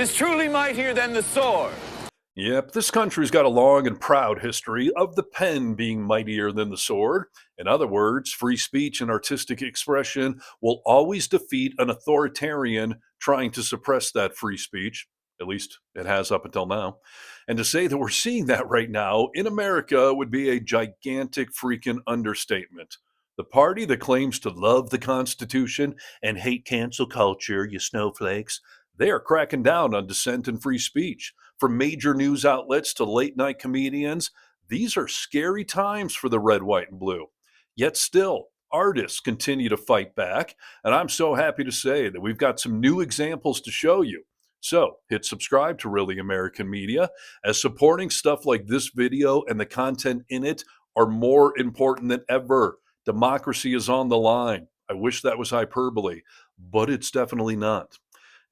is truly mightier than the sword. Yep, this country's got a long and proud history of the pen being mightier than the sword. In other words, free speech and artistic expression will always defeat an authoritarian trying to suppress that free speech. At least it has up until now. And to say that we're seeing that right now in America would be a gigantic freaking understatement. The party that claims to love the Constitution and hate cancel culture, you snowflakes, they are cracking down on dissent and free speech. From major news outlets to late night comedians, these are scary times for the red, white, and blue. Yet still, artists continue to fight back, and I'm so happy to say that we've got some new examples to show you. So hit subscribe to Really American Media, as supporting stuff like this video and the content in it are more important than ever. Democracy is on the line. I wish that was hyperbole, but it's definitely not.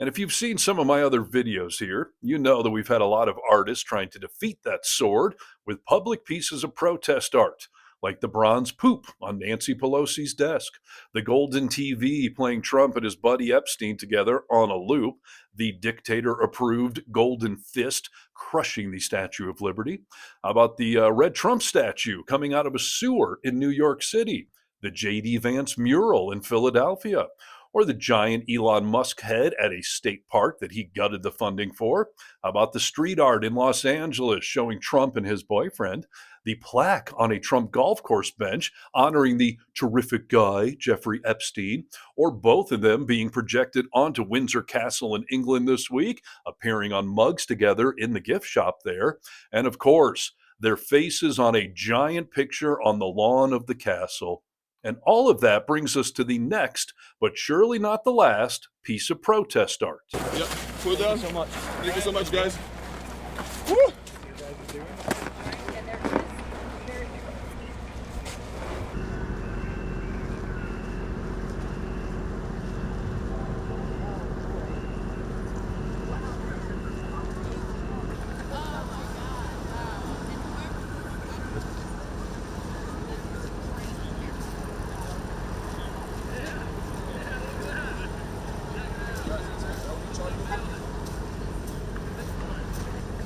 And if you've seen some of my other videos here, you know that we've had a lot of artists trying to defeat that sword with public pieces of protest art, like the bronze poop on Nancy Pelosi's desk, the golden TV playing Trump and his buddy Epstein together on a loop, the dictator-approved golden fist crushing the Statue of Liberty. How about the red Trump statue coming out of a sewer in New York City, the J.D. Vance mural in Philadelphia, or the giant Elon Musk head at a state park that he gutted the funding for? How about the street art in Los Angeles showing Trump and his boyfriend? The plaque on a Trump golf course bench honoring the terrific guy, Jeffrey Epstein, or both of them being projected onto Windsor Castle in England this week, appearing on mugs together in the gift shop there. And of course, their faces on a giant picture on the lawn of the castle. And all of that brings us to the next, but surely not the last, piece of protest art. Yeah, cool down so much. Thank you so much, guys. Woo!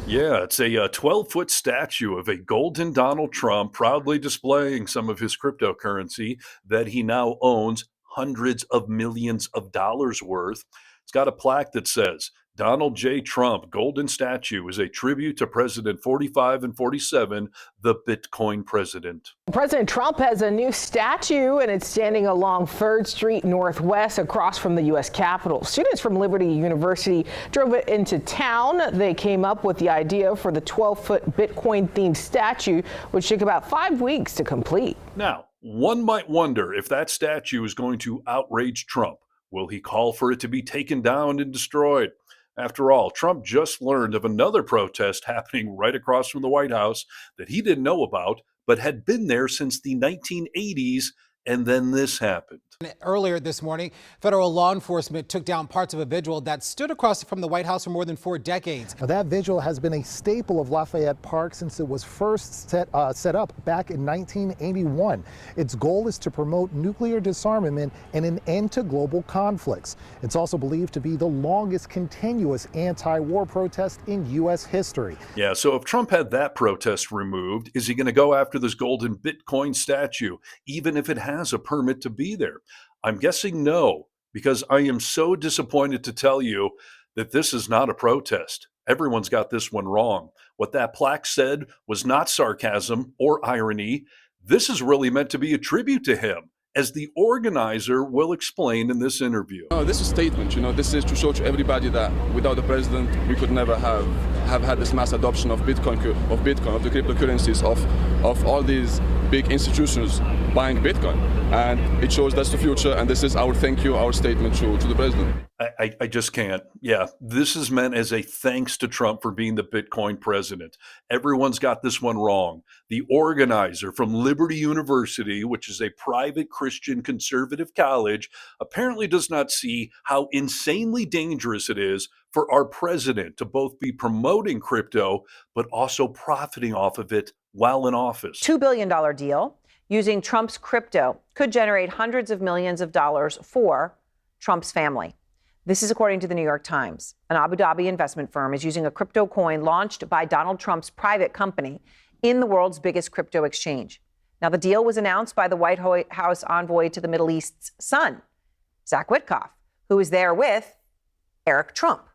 Yeah, it's a 12-foot statue of a golden Donald Trump proudly displaying some of his cryptocurrency that he now owns hundreds of millions of dollars worth. It's got a plaque that says, Donald J. Trump Golden Statue is a tribute to President 45 and 47, the Bitcoin president. President Trump has a new statue, and it's standing along 3rd Street Northwest across from the U.S. Capitol. Students from Liberty University drove it into town. They came up with the idea for the 12-foot Bitcoin-themed statue, which took about 5 weeks to complete. Now, one might wonder if that statue is going to outrage Trump. Will he call for it to be taken down and destroyed? After all, Trump just learned of another protest happening right across from the White House that he didn't know about, but had been there since the 1980s, and then this happened. Earlier this morning, federal law enforcement took down parts of a vigil that stood across from the White House for more than 4 decades. Now, that vigil has been a staple of Lafayette Park since it was first set up back in 1981. Its goal is to promote nuclear disarmament and an end to global conflicts. It's also believed to be the longest continuous anti-war protest in U.S. history. Yeah, so if Trump had that protest removed, is he going to go after this golden Bitcoin statue, even if it has a permit to be there? I'm guessing no, because I am so disappointed to tell you that this is not a protest. Everyone's got this one wrong. What that plaque said was not sarcasm or irony. This is really meant to be a tribute to him, as the organizer will explain in this interview. No, this is a statement. This is to show to everybody that without the president, we could never have had this mass adoption of Bitcoin, of the cryptocurrencies, of all these big institutions buying Bitcoin. And it shows that's the future, and this is our thank you, our statement to the president. I just can't. Yeah, this is meant as a thanks to Trump for being the Bitcoin president. Everyone's got this one wrong. The organizer from Liberty University, which is a private Christian conservative college, apparently does not see how insanely dangerous it is for our president to both be promoting crypto, but also profiting off of it while in office. $2 billion deal using Trump's crypto could generate hundreds of millions of dollars for Trump's family. This is according to the New York Times. An Abu Dhabi investment firm is using a crypto coin launched by Donald Trump's private company in the world's biggest crypto exchange. Now, the deal was announced by the White House envoy to the Middle East's son, Zach Witkoff, who is there with Eric Trump.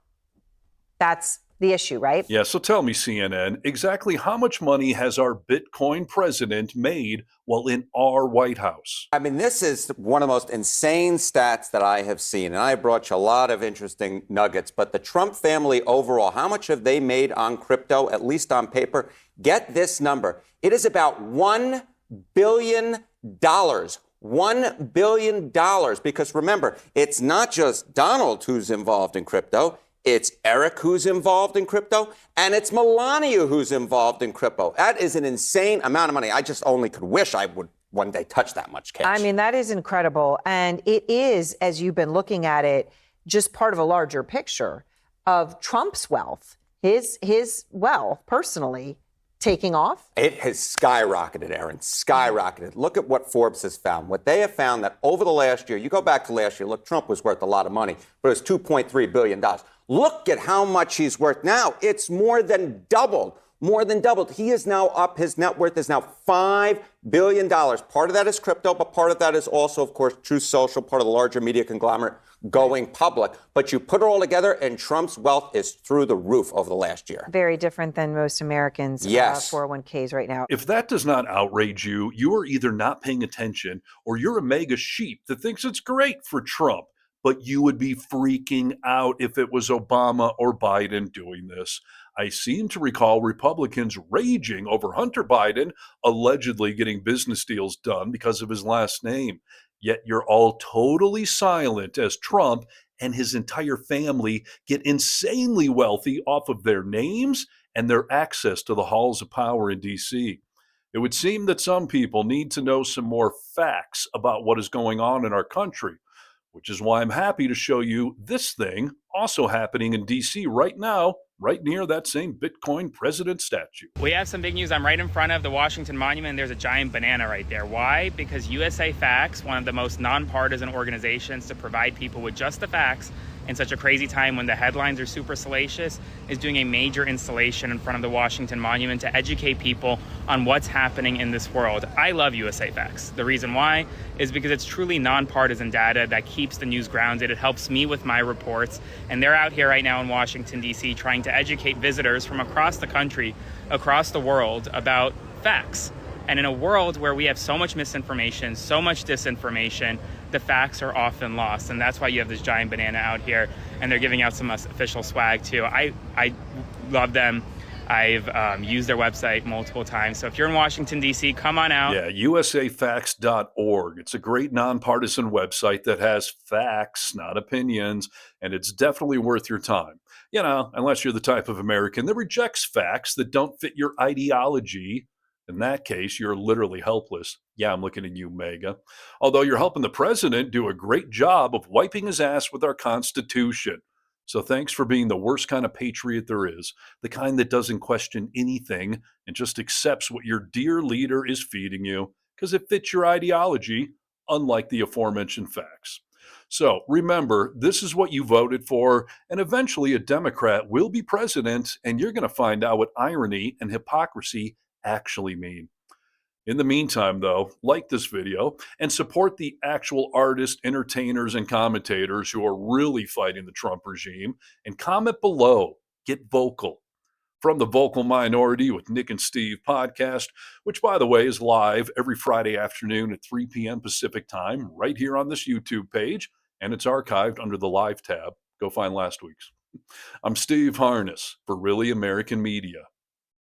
That's the issue, right? Yeah, so tell me, CNN, exactly how much money has our Bitcoin president made while in our White House? I mean, this is one of the most insane stats that I have seen. And I brought you a lot of interesting nuggets. But the Trump family overall, how much have they made on crypto, at least on paper? Get this number. It is about $1 billion. $1 billion. Because remember, it's not just Donald who's involved in crypto. It's Eric who's involved in crypto, and it's Melania who's involved in crypto. That is an insane amount of money. I just only could wish I would one day touch that much cash. I mean, that is incredible. And it is, as you've been looking at it, just part of a larger picture of Trump's wealth, his wealth personally taking off. It has skyrocketed, Aaron, skyrocketed. Look at what Forbes has found. What they have found that over the last year, you go back to last year, look, Trump was worth a lot of money, but it was $2.3 billion. Look at how much he's worth now. It's more than doubled. More than doubled. He is now up. His net worth is now $5 billion. Part of that is crypto, but part of that is also, of course, Truth Social, part of the larger media conglomerate going public. But you put it all together, and Trump's wealth is through the roof over the last year. Very different than most Americans' Yes. 401ks right now. If that does not outrage you, you are either not paying attention or you're a mega sheep that thinks it's great for Trump. But you would be freaking out if it was Obama or Biden doing this. I seem to recall Republicans raging over Hunter Biden allegedly getting business deals done because of his last name. Yet you're all totally silent as Trump and his entire family get insanely wealthy off of their names and their access to the halls of power in D.C. It would seem that some people need to know some more facts about what is going on in our country, which is why I'm happy to show you this thing also happening in D.C. right now, right near that same Bitcoin president statue. We have some big news. I'm right in front of the Washington Monument. There's a giant banana right there. Why? Because USA Facts, one of the most nonpartisan organizations to provide people with just the facts in such a crazy time when the headlines are super salacious, is doing a major installation in front of the Washington Monument to educate people on what's happening in this world. I love USA Facts. The reason why is because it's truly nonpartisan data that keeps the news grounded. It helps me with my reports, and they're out here right now in Washington, D.C. trying to educate visitors from across the country, across the world about facts. And in a world where we have so much misinformation, so much disinformation, the facts are often lost. And that's why you have this giant banana out here, and they're giving out some official swag too. I love them. I've used their website multiple times. So if you're in Washington, D.C., come on out. Yeah, usafacts.org. It's a great nonpartisan website that has facts, not opinions, and it's definitely worth your time. You know, unless you're the type of American that rejects facts that don't fit your ideology. In that case, you're literally helpless. Yeah, I'm looking at you, MAGA. Although you're helping the president do a great job of wiping his ass with our Constitution. So thanks for being the worst kind of patriot there is, the kind that doesn't question anything and just accepts what your dear leader is feeding you because it fits your ideology, unlike the aforementioned facts. So remember, this is what you voted for, and eventually a Democrat will be president, and you're going to find out what irony and hypocrisy actually mean. In the meantime, though, like this video and support the actual artists, entertainers, and commentators who are really fighting the Trump regime, and comment below. Get vocal. From the Vocal Minority with Nick and Steve podcast, which, by the way, is live every Friday afternoon at 3 p.m. Pacific time, right here on this YouTube page, and it's archived under the Live tab. Go find last week's. I'm Steve Harness for Really American Media.